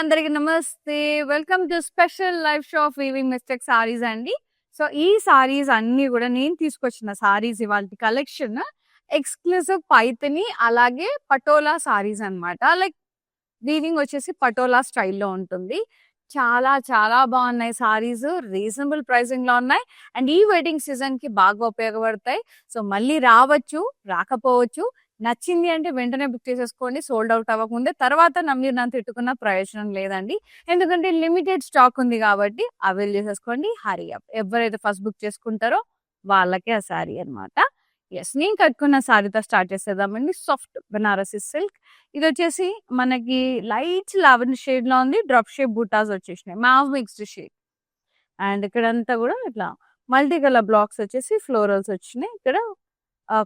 అందరికి నమస్తే. Welcome to special live show off weaving mistake saris అండి. సో ఈ సారీస్ అన్ని కూడా నేను తీసుకొచ్చిన సారీస్ ఇవాల్టి కలెక్షన్ ఎక్స్క్లూసివ్ పైథని అలాగే పటోలా సారీస్ అన్నమాట. లైక్ వీవింగ్ వచ్చేసి పటోలా స్టైల్లో ఉంటుంది. చాలా చాలా బాగున్నాయి సారీస్. రీజనబుల్ ప్రైసింగ్ లో ఉన్నాయి అండ్ ఈ వెడ్డింగ్ సీజన్ కి బాగా ఉపయోగపడతాయి. సో మళ్ళీ రావచ్చు, రాకపోవచ్చు. నచ్చింది అంటే వెంటనే బుక్ చేసేసుకోండి, సోల్డ్ అవుట్ అవ్వకముందే. తర్వాత మీరు నన్ను తిట్టుకున్న ప్రయోజనం లేదండి, ఎందుకంటే లిమిటెడ్ స్టాక్ ఉంది కాబట్టి అవైల్ చేసేసుకోండి. Hurry up. ఎవరైతే ఫస్ట్ బుక్ చేసుకుంటారో వాళ్ళకే ఆ శారీ అనమాట. ఎస్, నేను కట్టుకున్న శారీతో స్టార్ట్ చేసేద్దామండి. Soft Banarasi silk. ఇది వచ్చేసి మనకి లైట్ లావెండర్ షేడ్ లో ఉంది. డ్రాప్ షేప్ బూటాస్ వచ్చేసినాయి, మావ్ మిక్స్డ్ షేడ్. అండ్ ఇక్కడంతా కూడా ఇట్లా మల్టీ కలర్ బ్లాక్స్ వచ్చేసి ఫ్లోరల్స్ వచ్చినాయి. ఇక్కడ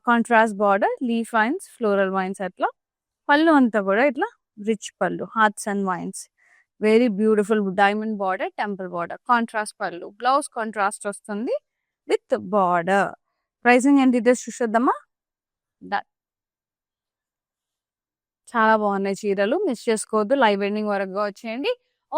contrast border, leaf vines, floral wines. అట్లా పళ్ళు అంతా కూడా ఇట్లా రిచ్ పళ్ళు, hearts and wines. Very beautiful diamond border, temple border, contrast పళ్ళు. బ్లౌజ్ కాంట్రాస్ట్ వస్తుంది with border. Pricing and details చూసేద్దామా. చాలా బాగున్నాయి చీరలు, మిస్ చేసుకోవద్దు. లైవ్ ఎండింగ్ వరకు వచ్చేయండి.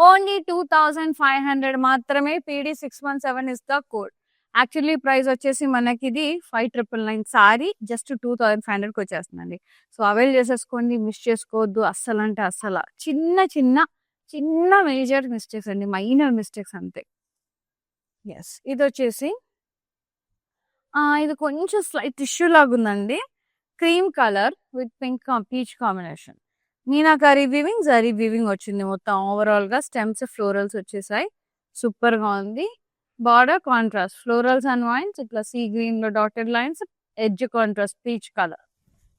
ఓన్లీ 2500 మాత్రమే. PD 617 is the code. Actually price వచ్చేసి మనకి ఇది 5999 సారీ జస్ట్ 2500కి వచ్చేస్తుందండి. సో అవైల్ చేసేసుకోండి, మిస్ చేసుకోవద్దు. అస్సలు అంటే అస్సలు చిన్న చిన్న చిన్న మేజర్ మిస్టేక్స్ అండి, మైనర్ మిస్టేక్స్ అంతే. ఎస్, ఇది వచ్చేసి ఇది కొంచెం స్లైట్ టిష్యూ లాగా ఉందండి. Cream colour with pink peach combination. Meenakari weaving, zari weaving వచ్చింది మొత్తం. ఓవరాల్ గా స్టెమ్స్ ఫ్లోరల్స్ వచ్చేసాయి. సూపర్ గా ఉంది. Border contrast florals and wines, ఇట్లా సీ గ్రీన్ లో dotted lines, edge contrast peach colour.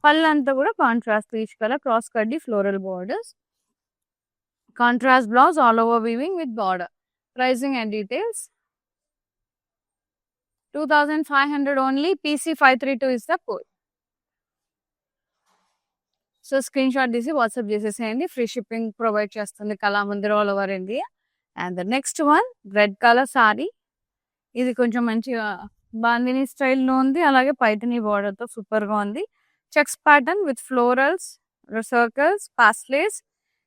పళ్ళు అంతా కూడా కాంట్రాస్ట్ పీచ్ కలర్, క్రాస్ కడ్డీ floral borders, contrast blouse, all over weaving with border. Pricing and details 2500 only. PC532 is the code. So screen shot తీసి WhatsApp చేసేసేయండి. Free shipping provide చేస్తుంది Kalamandir all over India. And the next one red colour sorry. ఇది కొంచెం మంచిగా బాందిని స్టైల్లో ఉంది, అలాగే Paithani border తో సూపర్ గా ఉంది. Checks pattern with florals, circles, paisleys,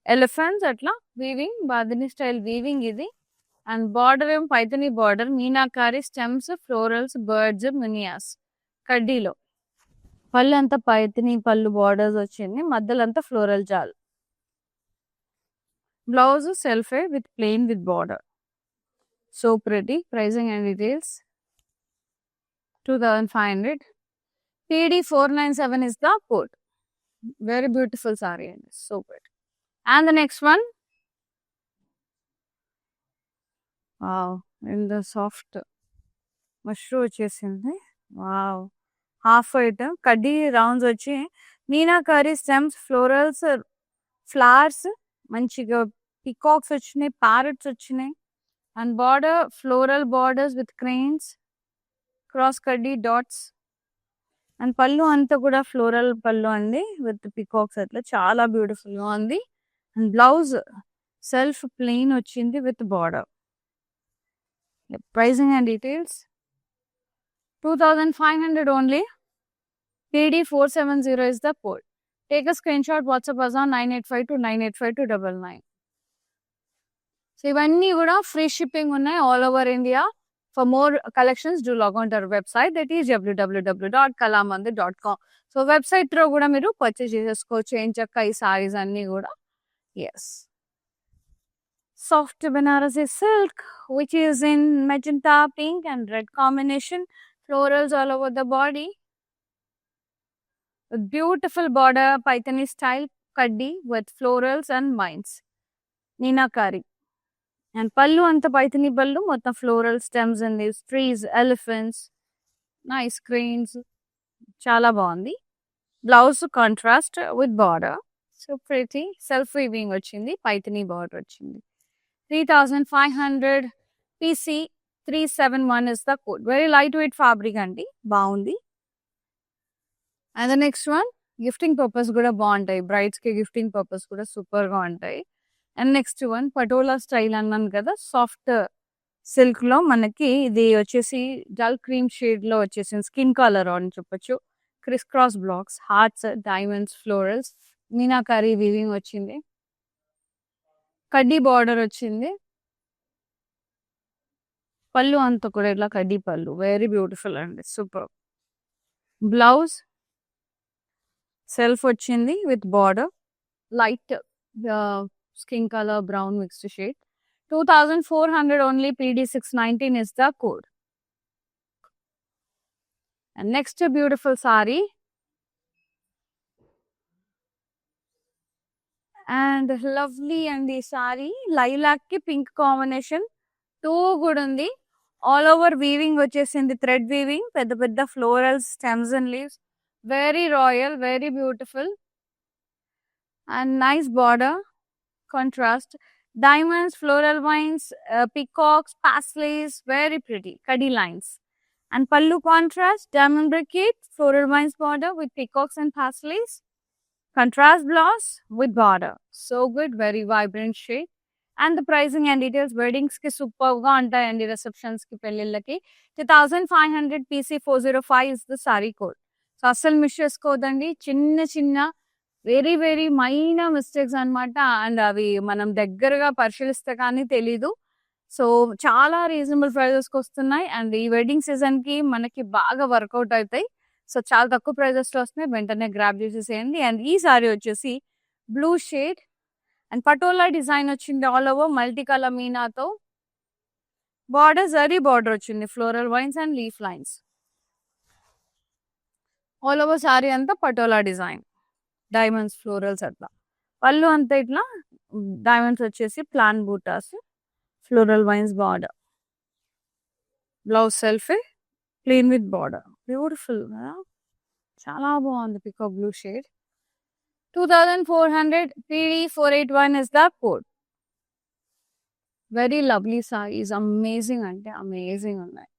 elephants, అట్లా వీవింగ్, బాందిని స్టైల్ వీవింగ్ ఇది. అండ్ బార్డర్ ఏం Paithani border, meenakari stems, florals, birds, munias కడ్డీలో. పళ్ళు అంతా పైథనీ పళ్ళు బార్డర్స్ వచ్చింది, మధ్యలో అంతా ఫ్లోరల్ జాల్. బ్లౌజ్ సెల్ఫే with plain with border. So pretty. Pricing and details 2500. PD497 is the code. Very beautiful saree and so good. And the next one, wow, in the soft mushroom వచ్చేసింది. wow, half white కడ్డీ rounds వచ్చి meenakari stems, florals, flowers, మంచిగా peacocks వచ్చినాయి, parrots వచ్చినాయి. And border floral borders with cranes, cross కడ్డీ dots. And పళ్ళు అంతా కూడా ఫ్లోరల్ పళ్ళు అండి విత్ పికాక్స్. అట్లా చాలా బ్యూటిఫుల్ గా ఉంది. అండ్ బ్లౌజ్ సెల్ఫ్ ప్లెయిన్ వచ్చింది with border. Pricing and details 2500 only. PD470 is the code. Take a screenshot, WhatsApp us on 9852985299. So ఇవన్నీ కూడా ఫ్రీ షిప్పింగ్ ఉన్నాయి all over India. For more collections, do log on to our website, that is www.kalamandir.com. So website లో కూడా మీరు purchase చేసేసుకోవచ్చు ఏం చక్క ఈ సారీస్ అన్ని కూడా. Yes, soft Banarasi silk which is in magenta, pink and red combination. Florals all over the body, beautiful border, Paithani style కడ్డీ with florals and mines, meenakari. And పళ్ళు అంత పైథనీ పళ్ళు, మొత్తం floral stems and trees, elephants, nice cranes. చాలా బాగుంది. Blouse contrast with border. So pretty self weaving వచ్చింది, Paithani border వచ్చింది. 3500. PC371 is the code. Very light weight fabric అండి, బాగుంది. And the next one gifting purpose కూడా బాగుంటాయి, బ్రైడ్స్ కి gifting purpose కూడా సూపర్ గా ఉంటాయి. And next one patola style అన్నాను కదా, సాఫ్ట్ సిల్క్ లో మనకి ఇది వచ్చేసి డల్ క్రీమ్ షేడ్ లో వచ్చేసింది, స్కిన్ కలర్ అని చెప్పొచ్చు. Criss cross blocks, hearts, diamonds, florals, meenakari weaving వచ్చింది. కడ్డీ బార్డర్ వచ్చింది. పళ్ళు అంతా కూడా ఇట్లా కడ్డీ పళ్ళు, వెరీ బ్యూటిఫుల్ అండి, సూపర్. బ్లౌజ్ సెల్ఫ్ వచ్చింది with border, light skin color brown mixed shade. 2400 only, PD 619 is the code. And next beautiful saree. And lovely and the saree lilac ki pink combination too good undi. All over weaving vachesindi, thread weaving, pedda pedda florals, stems and leaves, very royal, very beautiful and nice border contrast, diamonds, floral vines, peacocks, paisleys, very pretty kaddi lines. And pallu contrast, diamond brocade, floral vines border with peacocks and paisleys, contrast blouse with border, so good, very vibrant shade. And the pricing and details, weddings ki superb ga untayandi, receptions ki pellillaki 2500 PC 405 is the saree code. So asal miss chesukodandi, chinna chinna very very minor mistakes అనమాట. And అవి మనం దగ్గరగా పరిశీలిస్తే కానీ తెలీదు. So చాలా reasonable ప్రైజెస్కి వస్తున్నాయి and ఈ వెడ్డింగ్ సీజన్కి మనకి బాగా వర్కౌట్ అవుతాయి. సో చాలా తక్కువ ప్రైజెస్లో వస్తున్నాయి, వెంటనే గ్రాప్ చేసేసేయండి. అండ్ ఈ సారీ వచ్చేసి blue shade and patola design వచ్చింది, ఆల్ ఓవర్ మల్టీ కలర్ మీనాతో, బార్డర్ జరీ బార్డర్ వచ్చింది, floral vines and leaf lines, all over sari అంతా పటోలా డిజైన్, డైమండ్స్ ఫ్లోరల్స్ అట్లా. పళ్ళు అంతా ఇట్లా డైమండ్స్ వచ్చేసి plan buttas, floral vines border, blouse self plain with border, beautiful కదా, చాలా బాగుంది. Peacock blue shade. 2400 PD 481 is the code. Very lovely sarees, amazing అంటే amazing ఉన్నాయి.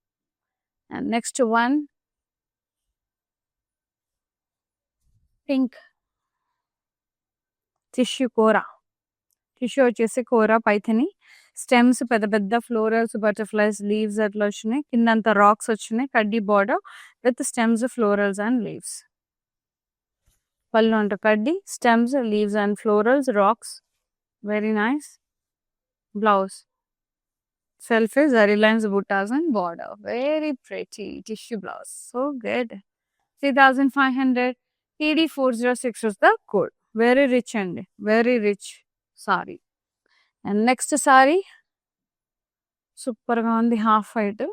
And next one pink tissue కూర, టిష్యూ వచ్చేసి కూర పైథని, స్టెమ్స్ పెద్ద పెద్ద ఫ్లోరల్స్, బటర్ఫ్లైస్, లీవ్స్ అట్లా వచ్చినాయి, కిందంతా రాక్స్ వచ్చినాయి, కడ్డీ border with stems, florals and leaves. పళ్ళు అంటే కడ్డీ, stems, leaves and florals, rocks, very nice. Blouse self zari lines, butas and border, very pretty tissue blouse, so good. 3500 PD 406 is the code. Very rich అండి, very rich sari. And next sari సూపర్గా ఉంది, half white,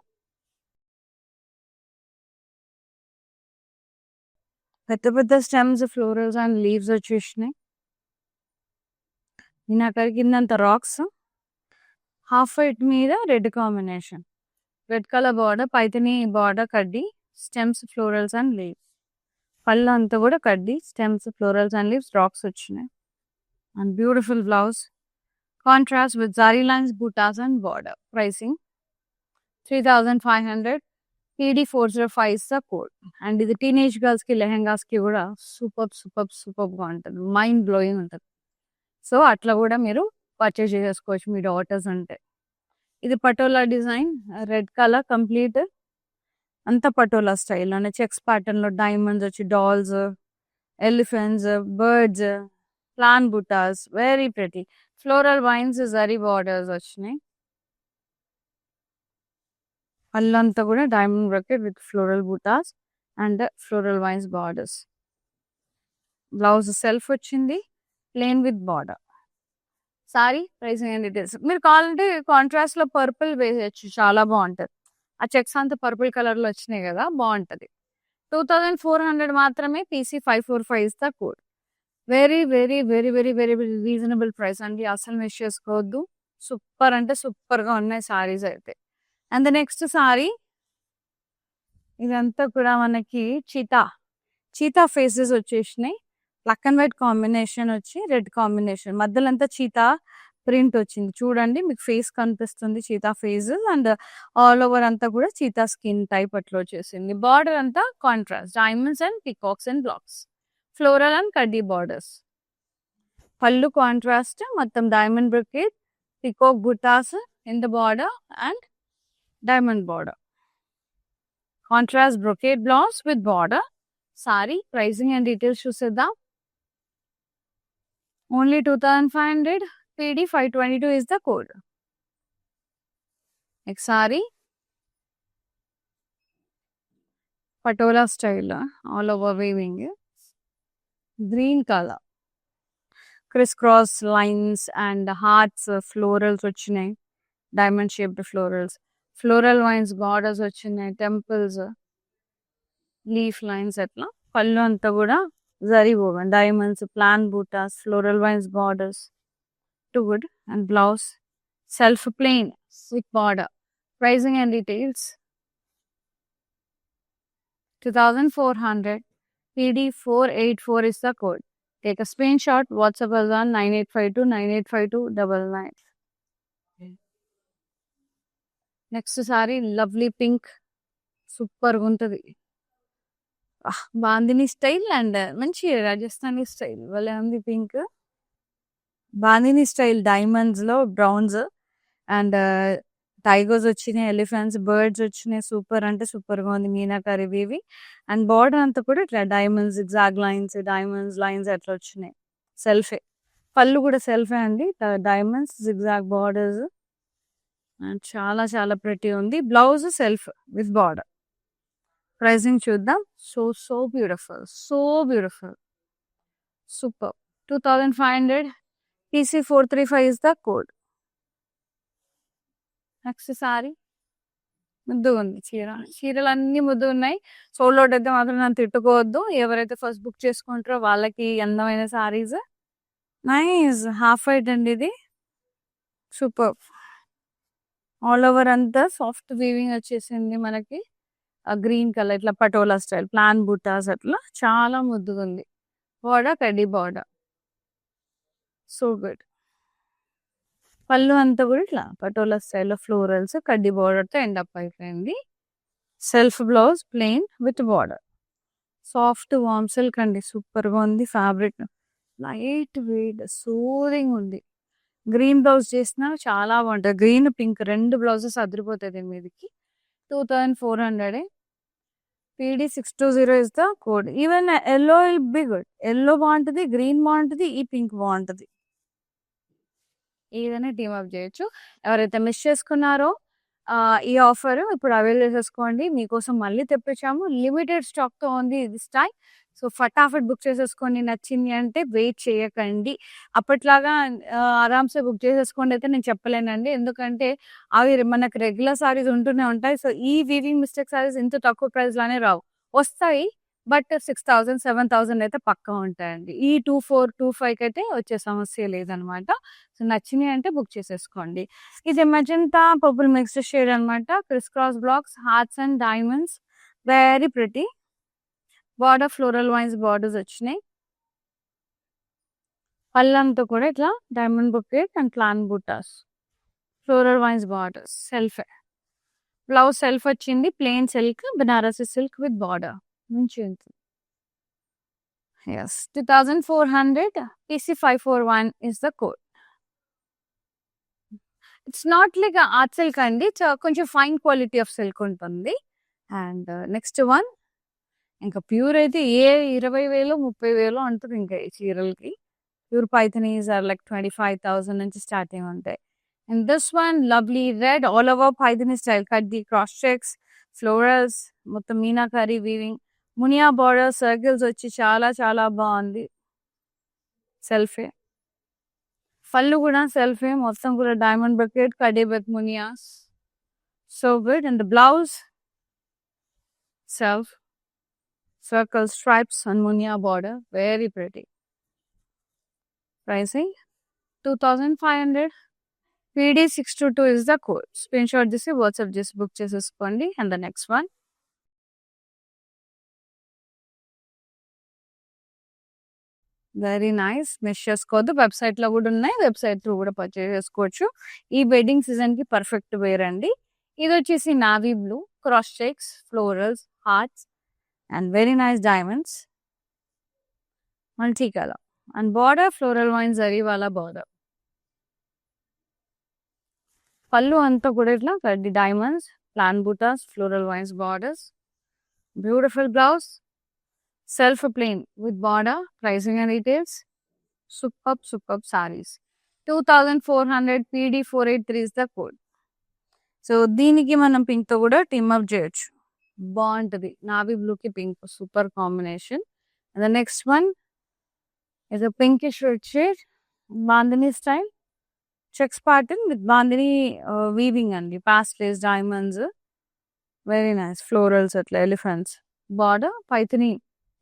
పెద్ద పెద్ద stems, florals and leaves వచ్చేసినాయి, నేను అక్కడికి కిందంత rocks, half white మీద red combination, red colour border, Paithani border కడ్డీ, స్టెమ్స్, ఫ్లోరల్స్ అండ్ లీవ్స్, పళ్ళు అంతా కూడా కడ్డీ, stems, florals and leaves, rocks వచ్చినాయి. And beautiful blouse contrast with zari lines, butas and border. Pricing 3500 PD 405 is the code. And ఇది teenage గర్ల్స్కి, లెహెంగాస్కి కూడా సూపర్ సూపర్ సూపర్గా ఉంటుంది, మైండ్ బ్లోయింగ్ ఉంటుంది. సో అట్లా కూడా మీరు పర్చేజ్ చేసుకోవచ్చు మీ డాటర్స్ అంటే. ఇది patola design, red colour complete అంత పటోలా స్టైల్లోనే, చెక్స్ ప్యాటర్న్లో డైమండ్స్ వచ్చి, dolls, elephants, birds, plain butas, very pretty, floral vines, zari borders వచ్చినాయి, అల్లంతా కూడా diamond bracket with floral butas and floral vines borders. Blouse self వచ్చింది plain with border. Sari pricing and details, మీరు కావాలంటే కాంట్రాస్ట్లో పర్పుల్ వేసేయచ్చు, చాలా బాగుంటుంది. ఆ చెక్స్ అంతా పర్పుల్ కలర్లో వచ్చినాయి కదా, బాగుంటుంది. 2400 మాత్రమే, PC 545 is the code. Very very very very very reasonable price అండి, అసలు మిస్ చేసుకోవద్దు. సూపర్ అంటే సూపర్గా ఉన్నాయి సారీస్ అయితే. అండ్ ద నెక్స్ట్ సారీ, ఇదంతా కూడా మనకి చీతా ఫేసెస్ వచ్చేసినాయి, బ్లాక్ అండ్ వైట్ కాంబినేషన్ వచ్చి, రెడ్ కాంబినేషన్, మధ్యలో అంతా చీతా ప్రింట్ వచ్చింది, చూడండి మీకు ఫేస్ కనిపిస్తుంది, cheetah face, and all over అంతా కూడా చీతా స్కిన్ టైప్ అట్లా వచ్చేసింది. బార్డర్ అంతా contrast, diamonds and peacocks and blocks, floral and కడ్డీ బార్డర్స్. పళ్ళు కాంట్రాస్ట్, మొత్తం diamond brocade, peacock buttas in the border and diamond border, contrast brocade blouse with border. Sari pricing and details చూసేద్దాం. Only 2500 PD522 is the code. Next saree, patola style, all over weaving, green color, crisscross lines and hearts, florals వచ్చినాయి, diamond shaped florals, floral vines borders వచ్చినాయి, temples, leaf lines అట్లా. పళ్ళు అంతా కూడా zari woven, diamonds, plan buttas, floral vines borders, too good. And blouse self plain with border. Pricing and details 2400, PD484 is the code. Take a screenshot, WhatsApp us on 9852 985299. Next saree, lovely pink, super guntadi. Bandhani style and మంచి Rajasthani style భలే ఉంది pink. Bandhani style diamonds లో browns and tigers వచ్చినాయి, elephants, birds వచ్చినాయి. Super అంటే super గా ఉంది meenakari వీవి. And border అంతా కూడా ఇట్లా diamonds, zigzag lines, diamonds lines అట్లా వచ్చినాయి. సెల్ఫే పళ్ళు కూడా సెల్ఫే అండి, డైమండ్స్ జిగ్జాగ్ బార్డర్స్ అండ్ చాలా చాలా ప్రెటీ ఉంది. Blouse self with border. Pricing చూద్దాం. So beautiful, super. 2500, PC435 is the code. Next sari ముద్దు ఉంది. చీరలు అన్ని ముద్దు ఉన్నాయి. సోల్డ్ అవుట్ అయితే మాత్రం నన్ను తిట్టుకోవద్దు. ఎవరైతే ఫస్ట్ బుక్ చేసుకుంటారో వాళ్ళకి అందమైన సారీస్. నైస్ హాఫ్ వైట్ అండి ఇది, సూపర్. ఆల్ ఓవర్ అంతా సాఫ్ట్ వీవింగ్ వచ్చేసింది మనకి. గ్రీన్ కలర్ ఇట్లా పటోలా స్టైల్, ప్లాన్ బుటాస్ అట్లా చాలా ముద్దుగా ఉంది. బార్డర్ కడ్డీ బార్డర్, సో గుడ్. పళ్ళు అంతా కూడా ఇట్లా పటోలా స్టైల్లో ఫ్లోరల్స్ కడ్డీ బార్డర్తో ఎండ్ అప్ అయిపోయింది. Self blouse plain with border. Soft warm silk అండి, సూపర్గా ఉంది. ఫ్యాబ్రిక్ లైట్ వెయిట్, సూదింగ్ ఉంది. గ్రీన్ బ్లౌజ్ చేసినా చాలా బాగుంటుంది. గ్రీన్ పింక్ రెండు బ్లౌజెస్ అదిరిపోతుంది మీదికి. 2400. PD620 is the code. Even yellow will be good. Yellow బాగుంటుంది, గ్రీన్ బాగుంటుంది, ఈ పింక్ బాగుంటుంది. ఏదైనా టీమ్ అప్ చేయొచ్చు. ఎవరైతే మిస్ చేసుకున్నారో ఈ ఆఫర్ ఇప్పుడు అవైల్ చేసేసుకోండి. మీకోసం మళ్ళీ తెప్పించాము, లిమిటెడ్ స్టాక్తో ఉంది దిస్ టైం. సో ఫటాఫట్ బుక్ చేసేసుకోండి. నచ్చింది అంటే వెయిట్ చేయకండి. అప్పట్లాగా ఆరామ్సే బుక్ చేసేసుకోండి అయితే నేను చెప్పలేనండి, ఎందుకంటే అవి మనకు రెగ్యులర్ సారీస్ ఉంటూనే ఉంటాయి. సో ఈ వీవింగ్ మిస్టేక్ సారీస్ ఇంత తక్కువ ప్రైస్లోనే రావు, వస్తాయి బట్ 6000 7000 అయితే పక్కా ఉంటాయండి. ఈ 2425 అయితే వచ్చే సమస్య లేదనమాట. సో నచ్చినాయి అంటే బుక్ చేసేసుకోండి. ఇది మెజంతా పర్పుల్ మిక్స్డ్ షేడ్ అనమాట. Criss cross blocks, hearts and diamonds, very pretty. Border floral vines borders వచ్చినాయి. పళ్ళంతా కూడా ఇట్లా diamond bouquet and plain buttas, floral vines borders. Self blouse self వచ్చింది, plain silk, Banarasi silk with border. మంచి ఉంటుంది. Yes 2400, PC541 is the code. It's not like art silk అండి, కొంచెం fine quality of silk ఉంటుంది. అండ్ నెక్స్ట్ వన్ ఇంకా pure అయితే ఏ 20,000 30,000 అంటుంది ఇంకా ఈ చీరలకి. ప్యూర్ పైథనీస్ ఆర్ లైక్ 25,000 నుంచి స్టార్టింగ్ ఉంటాయి. And this one lovely red all over Paithani style, కడ్డీ క్రాస్ చెక్స్, ఫ్లోరల్స్, మొత్తం meenakari weaving, Muniya border circles వచ్చి చాలా చాలా బాగుంది. సెల్ఫే పళ్ళు కూడా సెల్ఫే, మొత్తం కూడా డైమండ్ బకెట్, కడ్డీ with మునియాస్, so good. And the blouse self, circle stripes and munia border, very pretty. Pricing 2500, PD622 is the code. Screenshot this, WhatsApp this, book cheseskondi. And the next one, very nice. Miss చేసుకోవద్దు. వెబ్సైట్లో కూడా ఉన్నాయి, website through కూడా purchase చేసుకోవచ్చు. ఈ wedding సీజన్కి perfect wear అండి. ఇది వచ్చేసి navy blue, cross checks, florals, hearts and very nice diamonds, multicolor, and border floral vine zari wala border. Pallu anta kuda itla kaddi diamonds, plan buttas, floral vines borders. Beautiful blouse, self plain with border. Pricing and details, superb sarees. 2400 PD483 is the code. So దీనికి మనం pink తో కూడా team up చేయొచ్చు. బాగుంటది. Navy blue కి pink super combination. The next one is a pinkish red shade bandhani style checks pattern with bandhani weaving అండి. Pastels, diamonds, very nice florals అట్లా elephants. Border Paithani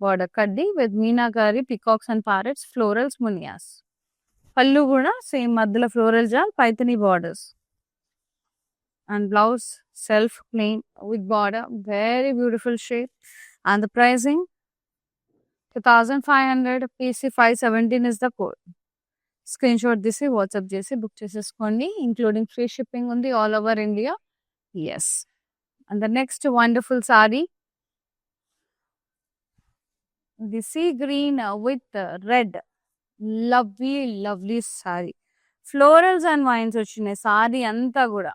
border కడ్డీ with meenakari peacocks and parrots, florals, munias. పళ్ళు కూడా same మధ్యలో floral jaal Paithani borders. And blouse self plain with border, very beautiful shape. And the pricing 2500, PC 517 is the code. Screenshot this, WhatsApp చేసి book చేసేసుకోండి. Including free shipping ఉంది all over India. Yes. And the next wonderful sari, the sea green with red, lovely sari. Florals and vines వచ్చినాయి సారీ అంతా కూడా.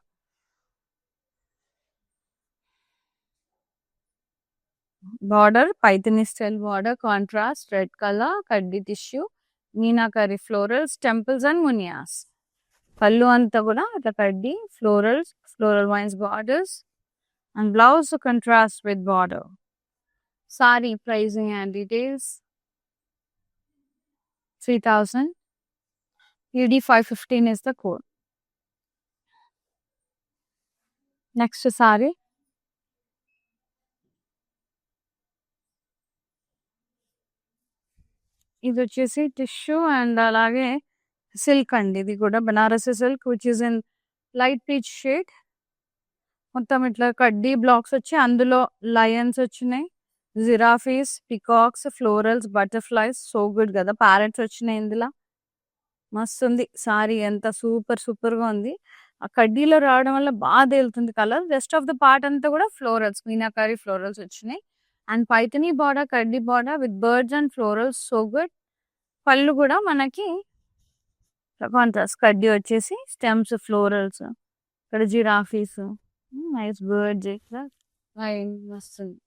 Border Paithani style border, contrast red colour, కడ్డీ tissue, meenakari florals, temples and మునియాస్. పళ్ళు అంతా కూడా అట్లా కడ్డీ florals, floral vines borders. And blouse contrast with border. Sari pricing and details 3000, PD 515 is the code. Next sorry ఇది వచ్చేసి టిష్యూ అండ్ అలాగే సిల్క్ అండి. ఇది కూడా Banarasi silk which is in light peach shade. మొత్తం ఇట్లా కడ్డీ బ్లాక్స్ వచ్చి అందులో లయన్స్ వచ్చినాయి, giraffes, peacocks, florals, butterflies. So good కదా. ప్యారెట్స్ వచ్చినాయి ఇందులో. మస్తు ఉంది సారీ, ఎంత సూపర్గా ఉంది. ఆ కడ్డీలో రావడం వల్ల బాగా తేలుతుంది colour. Rest of the part అంతా కూడా ఫ్లోరల్స్, మీనాకారి ఫ్లోరల్స్ వచ్చినాయి. అండ్ పైథని బార్డర్, కడ్డీ border with birds and florals. So good. పళ్ళు కూడా మనకి కాంట్రాస్ట్ కడ్డీ వచ్చేసి స్టెమ్స్, ఫ్లోరల్స్, ఇక్కడ జిరాఫీస్, నైస్ బర్డ్స్ ఇట్లా వస్తుంది.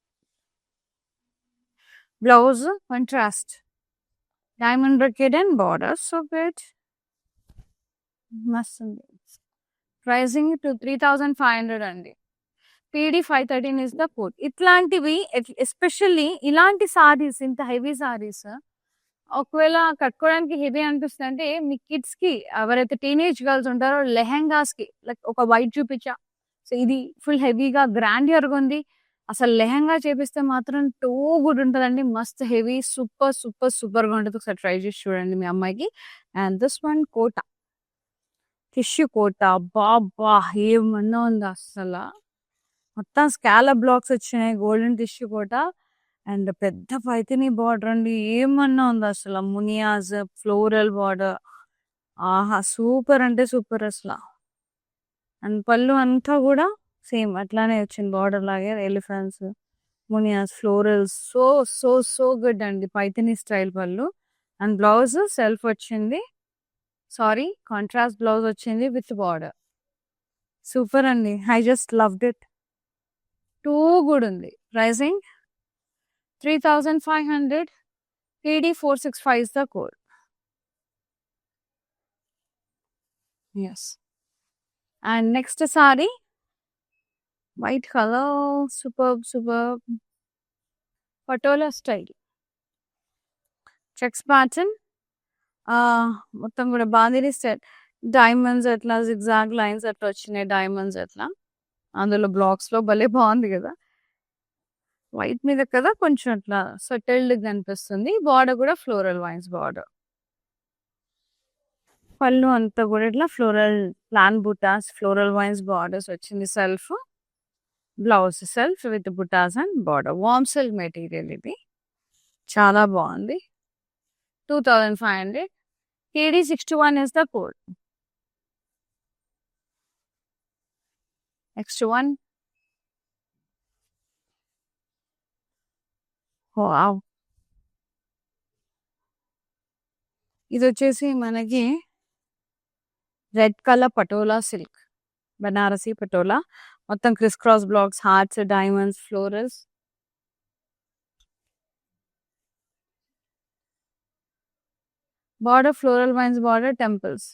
Blouse contrast diamond brocade and border. So good, మస్తు ఉంది. ప్రైసింగ్ 3500 అండి. PD 513 is the code. ఇట్లాంటివి ఎస్పెషల్లీ ఇలాంటి సారీస్, ఇంత హెవీ సారీస్ ఒకవేళ కట్టుకోవడానికి హెవీ అనిపిస్తుంది అంటే మీ కిడ్స్ కి, ఎవరైతే టీనేజ్ గర్ల్స్ ఉంటారో లెహెంగాస్ కి, లైక్ ఒక వైట్ చూపించా, సో ఇది ఫుల్ హెవీగా గ్రాండియర్గా ఉంది. అసలు లెహెంగా చేపిస్తే మాత్రం టూ గుడ్ ఉంటుందండి. మస్త్ హెవీ, సూపర్గా ఉంటుంది. ఒకసారి ట్రై చేసి చూడండి మీ అమ్మాయికి. And this one Kota, tissue Kota. బాబా ఏమన్నా ఉంది అసలు. మొత్తం స్కాలప్ బ్లాక్స్ వచ్చినాయి, గోల్డెన్ టిష్యూ కోట అండ్ పెద్ద పైథని బార్డర్ అండి. ఏమన్నా ఉంది అసలు. మునియాస్, ఫ్లోరల్ బార్డర్. ఆహా సూపర్ అంటే సూపర్ అసలు. అండ్ పళ్ళు అంతా కూడా సేమ్ అట్లానే వచ్చింది బార్డర్ లాగే, ఎలిఫెంట్స్, మునియాస్, ఫ్లోరల్స్. సో గుడ్ అండి. పైథని స్టైల్ పళ్ళు. అండ్ బ్లౌజ్ సెల్ఫ్ వచ్చింది, సారీ కాంట్రాస్ట్ బ్లౌజ్ వచ్చింది విత్ బార్డర్. సూపర్ అండి. I just loved it. Too good ఉంది. Pricing 3500, PD 465 is the code. Yes. And next saree, white color, superb. Patola style. Checks pattern. మొత్తం కూడా bandhani style. Diamonds అట్లా, zigzag lines అట్లా వచ్చినాయి. Diamonds అట్లా అందులో బ్లాక్స్ లో భలే బాగుంది కదా. వైట్ మీద కదా కొంచెం అట్లా సెటిల్డ్ కనిపిస్తుంది. బార్డర్ కూడా ఫ్లోరల్ వైన్స్ బార్డర్. పళ్ళు అంతా కూడా ఇట్లా floral plain buttas, floral vines borders వచ్చింది. Self blouse self with buttas and border. Warm silk material ఇది, చాలా బాగుంది. 2500, PD 61 is the code. Next one. Wow. ఇది వచ్చేసి మనకి red colour Patola silk, Banarasi Patola. మొత్తం criss cross blocks, hearts, diamonds, florals. Border floral vines border, temples.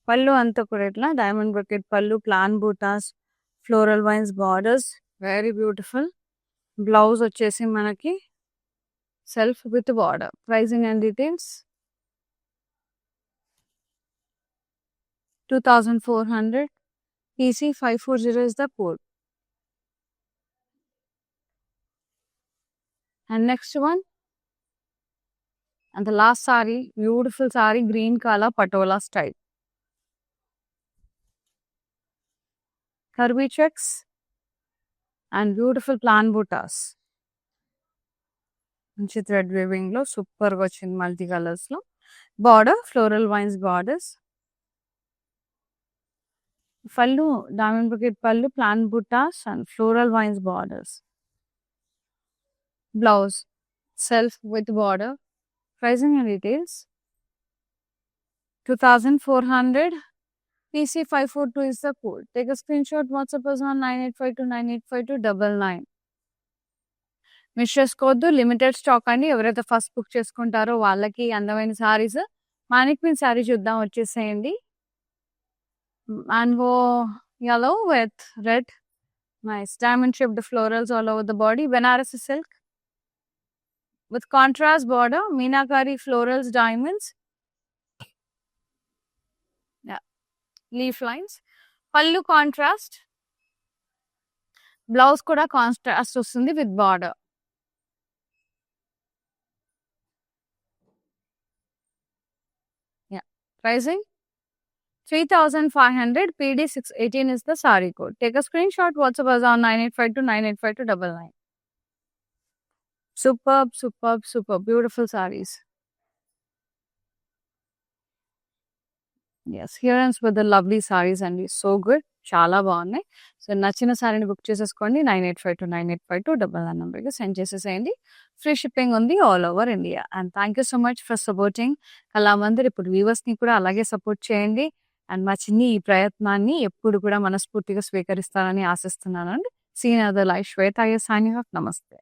పళ్ళు అంతా కూడా ఇట్లా డైమండ్ బ్రొకెట్ పళ్ళు, plain buttas, floral vines borders, very beautiful. Blouse వచ్చేసి మనకి self with border. Pricing and details 2400. PC540 is the code. And next one, and the last saree, beautiful saree, green color patola style. Curvy checks and beautiful plan buttas. మంచి thread weaving లో super గా వచ్చింది multi colours లో. Border floral vines borders. Pallu diamond brocade పళ్ళు, plain buttas and floral vines borders. Blouse self with border. Pricing and details 2400. PC542 is the code. Take a screenshot, WhatsApp us on 9852985299. Miss చేసుకోవద్దు, limited stock అండి. ఎవరైతే first book చేసుకుంటారో వాళ్ళకి అందమైన saris. మానిక్విన్ sorry చూద్దాం, వచ్చేసేయండి. Mango yellow with red. Nice. Diamond shaped florals all over the body. Banarasi silk with contrast border. Meenakari florals, diamonds. Yeah. Leaf lines. Pallu contrast. Blouse kuda contrast వస్తుంది with border. Yeah. Pricing 3500. PD618 is the saree code. Take a screenshot, WhatsApp us on 9852985299. Superb, superb, superb. Beautiful sarees. Yes, here ends with the lovely sarees and so good. చాలా బాగున్నాయి. So నచ్చిన సారీని book చేసేసుకోండి. 9852985299 నెంబర్కి send చేసేసేయండి. Free shipping ఉంది all over India. And thank you so much for supporting Kalamandir. ఇప్పుడు వ్యూవర్స్ని కూడా అలాగే సపోర్ట్ చేయండి. అండ్ మా చిన్ని ఈ ప్రయత్నాన్ని ఎప్పుడు కూడా మనస్ఫూర్తిగా స్వీకరిస్తారని ఆశిస్తున్నాను. అండి సీన్ అదర్ లైఫ్ శ్వేత సైనింగ్ ఆఫ్. నమస్తే.